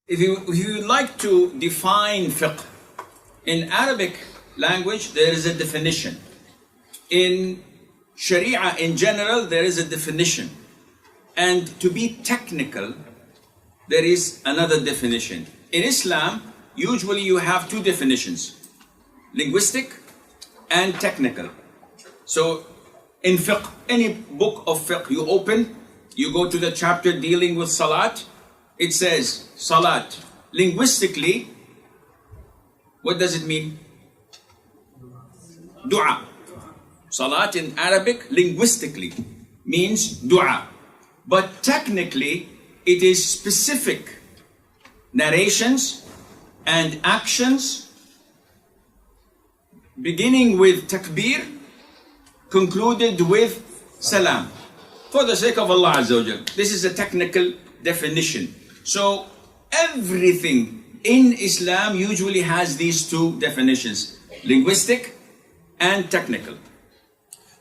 If you would like to define fiqh, in Arabic language there is a definition. In Sharia in general there is a definition. And to be technical, there is another definition. In Islam, usually you have two definitions: linguistic and technical. So in fiqh, any book of fiqh you open, you go to the chapter dealing with salat, it says salat. Linguistically, what does it mean? Dua. Salat in Arabic, linguistically, means dua. But technically, it is specific narrations and actions beginning with takbir, concluded with salam. For the sake of Allah Azza wa Jal. This is a technical definition. So everything in Islam usually has these two definitions: linguistic and technical.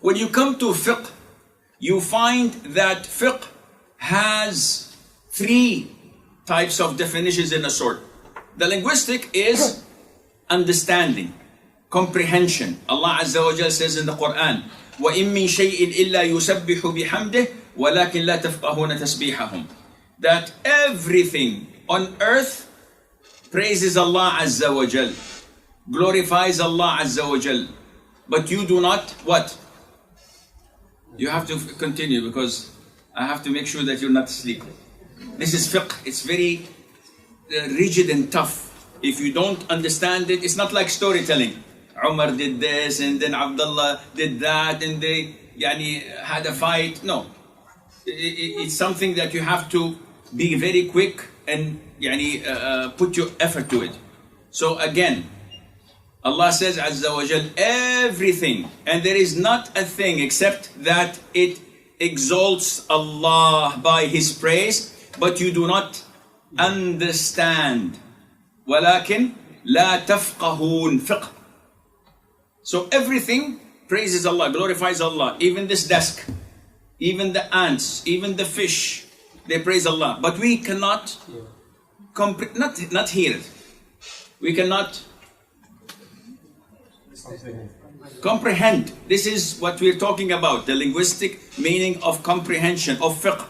When you come to fiqh, you find that fiqh has three types of definitions in a sort. The linguistic is understanding, comprehension. Allah Azza wa Jal says in the Quran, وَإِن مِّن شَيْءٍ إِلَّا يُسَبِّحُ بِحَمْدِهِ وَلَكِنْ لَا تَفْقَهُونَ تَسْبِيحَهُمْ. That everything on earth praises Allah Azza wa Jal, glorifies Allah Azza wa Jal, but you do not what? You have to continue because I have to make sure that you're not asleep. This is fiqh. It's very rigid and tough. If you don't understand it, it's not like storytelling. Umar did this and then Abdullah did that and they had a fight. No. It's something that you have to be very quick and put your effort to it. So again, Allah says Azza wa Jal, everything, and there is not a thing except that it exalts Allah by His praise, but you do not understand. وَلَكِنْ لَا تَفْقَهُونَ fiqh. So everything praises Allah, glorifies Allah. Even this desk, even the ants, even the fish, they praise Allah. But we cannot not hear it. We cannot comprehend. This is what we're talking about, the linguistic meaning of comprehension of fiqh.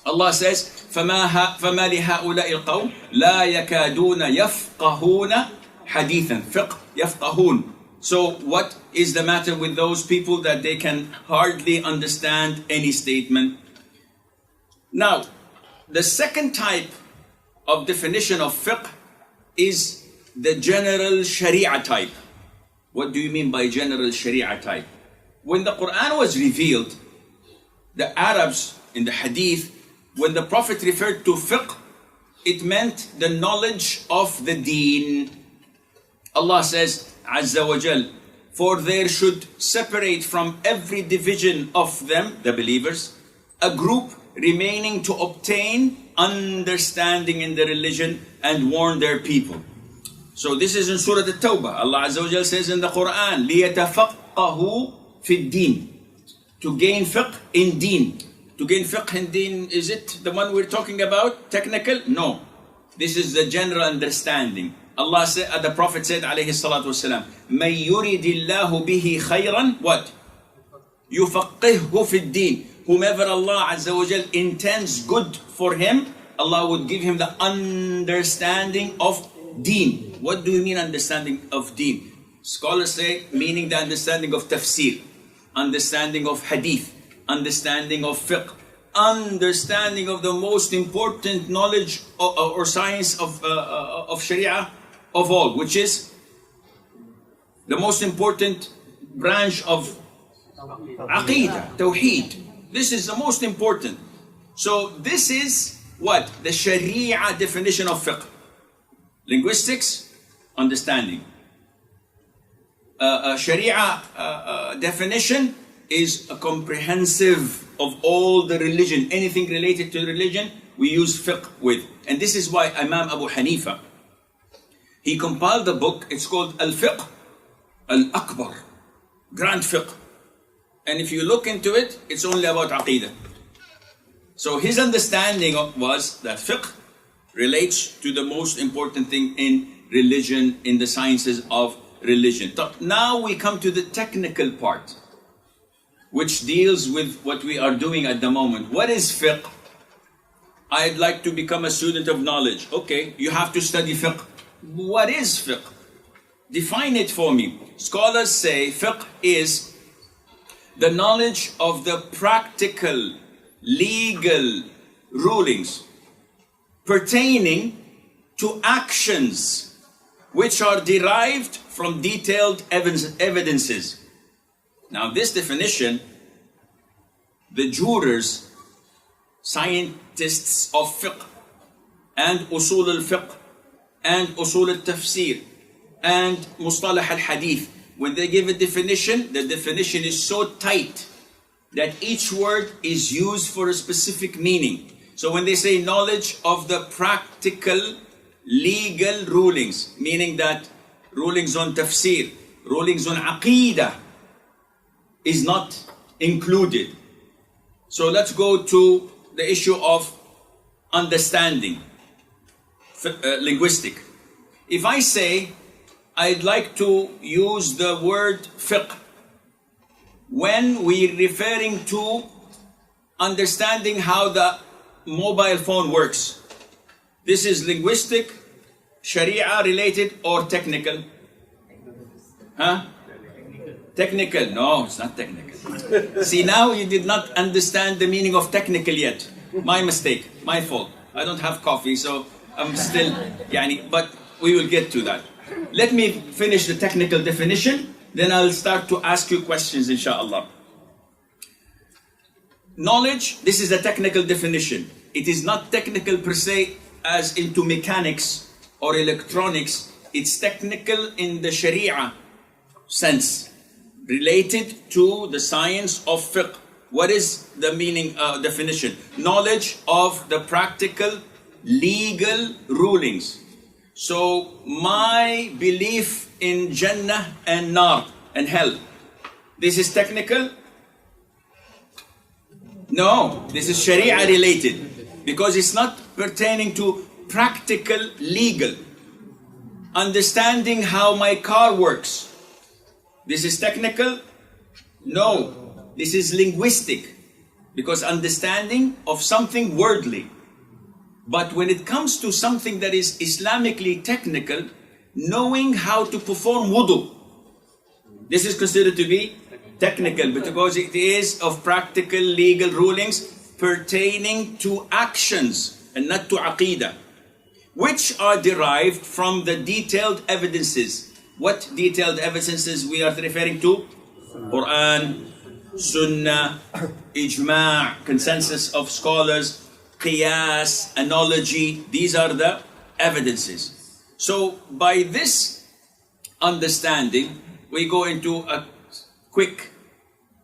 Allah says, فَمَا لِهَؤُلَاءِ الْقَوْمِ لَا يَكَادُونَ يَفْقَهُونَ حَدِيثًا. Fiqh, يَفْقَهُونَ. So what is the matter with those people that they can hardly understand any statement? Now, the second type of definition of fiqh is the general sharia type. What do you mean by general sharia type? When the Quran was revealed, the Arabs in the hadith, when the Prophet referred to fiqh, it meant the knowledge of the deen. Allah says, Azza wa Jal, for there should separate from every division of them, the believers, a group remaining to obtain understanding in the religion and warn their people. So this is in Surah At-Tawbah. Allah Azza wa Jal says in the Quran, لِيَتَفَقَّهُ فِي الدِّينِ. To gain fiqh in deen. To gain fiqh in deen, is it the one we're talking about? Technical? No. This is the general understanding. Allah said, the Prophet said, alayhi salatu wasalam, مَن يُرِدِ اللَّهُ بِهِ خَيْرًا what? يُفَقِّهُ فِي الدِّينِ. Whomever Allah Azza wa Jal intends good for him, Allah would give him the understanding of deen. What do you mean understanding of deen? Scholars say meaning the understanding of tafsir, understanding of hadith, understanding of fiqh, understanding of the most important knowledge or science of sharia of all, which is the most important branch of aqidah, tawheed. This is the most important. So this is what? The sharia definition of fiqh. Linguistics, understanding. Sharia definition is a comprehensive of all the religion. Anything related to religion, we use fiqh with. And this is why Imam Abu Hanifa, he compiled a book, it's called Al-Fiqh Al-Akbar, Grand Fiqh. And if you look into it, it's only about Aqidah. So his understanding was that fiqh relates to the most important thing in religion, in the sciences of religion. Now we come to the technical part, which deals with what we are doing at the moment. What is fiqh? I'd like to become a student of knowledge. Okay, you have to study fiqh. What is fiqh? Define it for me. Scholars say fiqh is the knowledge of the practical, legal rulings pertaining to actions which are derived from detailed evidences. Now this definition, the jurors, scientists of fiqh and usul al-fiqh and usul al-tafsir and mustalah al-hadith, when they give a definition, the definition is so tight that each word is used for a specific meaning. So when they say knowledge of the practical legal rulings, meaning that rulings on tafsir, rulings on aqeedah is not included. So let's go to the issue of understanding, linguistic. If I say I'd like to use the word fiqh when we're referring to understanding how the mobile phone works, this is linguistic, sharia related, or technical? Huh? Technical? No, it's not technical. See, now you did not understand the meaning of technical yet. My mistake, my fault. I don't have coffee, so I'm still, but we will get to that. Let me finish the technical definition, then I'll start to ask you questions, inshallah. Knowledge, this is a technical definition. It is not technical per se as into mechanics or electronics. It's technical in the sharia sense, related to the science of fiqh. What is the meaning, definition? Knowledge of the practical legal rulings. So my belief in Jannah and Nar and hell, this is technical? No, this is Sharia related, because it's not pertaining to practical legal. Understanding how my car works, this is technical? No, this is linguistic, because understanding of something worldly. But when it comes to something that is Islamically technical, knowing how to perform wudu, this is considered to be technical, because it is of practical legal rulings pertaining to actions and not to aqeedah, which are derived from the detailed evidences. What detailed evidences we are referring to? Quran, Sunnah, Ijma', consensus of scholars, Qiyas, analogy, these are the evidences. So by this understanding, we go into a quick,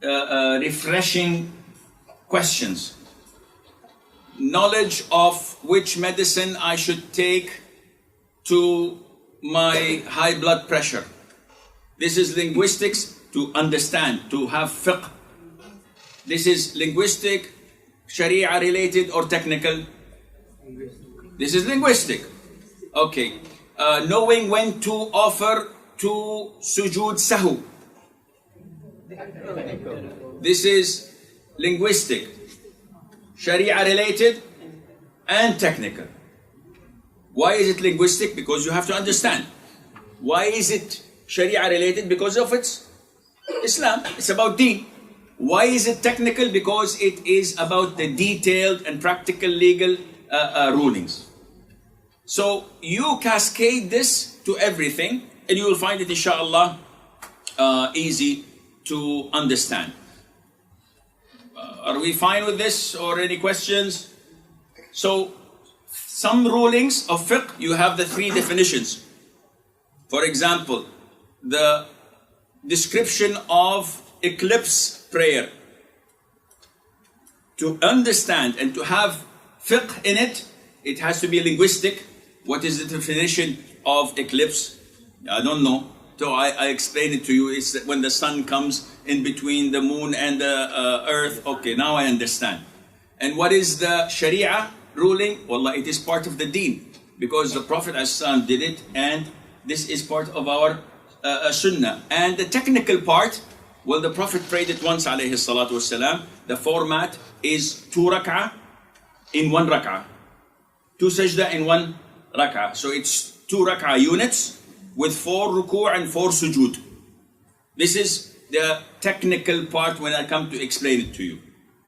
refreshing questions. Knowledge of which medicine I should take to my high blood pressure. This is linguistics, to understand, to have fiqh. This is linguistic, Sharia related, or technical? This is linguistic. Okay. Knowing when to offer to sujood sahu. This is linguistic, Sharia related, and technical. Why is it linguistic? Because you have to understand. Why is it Sharia related? Because of its Islam. It's about deen. Why is it technical? Because it is about the detailed and practical legal rulings. So you cascade this to everything, and you will find it, inshallah, easy to understand. Are we fine with this, or any questions? So some rulings of fiqh, you have the three definitions. For example, the description of eclipse prayer. To understand and to have fiqh in it, it has to be linguistic. What is the definition of eclipse? I don't know. So I explain it to you. It's that when the sun comes in between the moon and the earth. Okay, now I understand. And what is the Sharia ruling, wallah, it is part of the deen. Because the Prophet ﷺ did it, and this is part of our sunnah. And the technical part, well, the Prophet prayed it once, alayhi salatu wasalam. The format is 2 rak'ah in 1 rak'ah. 2 sajda in 1 rak'ah. So it's 2 rak'ah units with 4 ruku' and 4 sujood. This is the technical part when I come to explain it to you.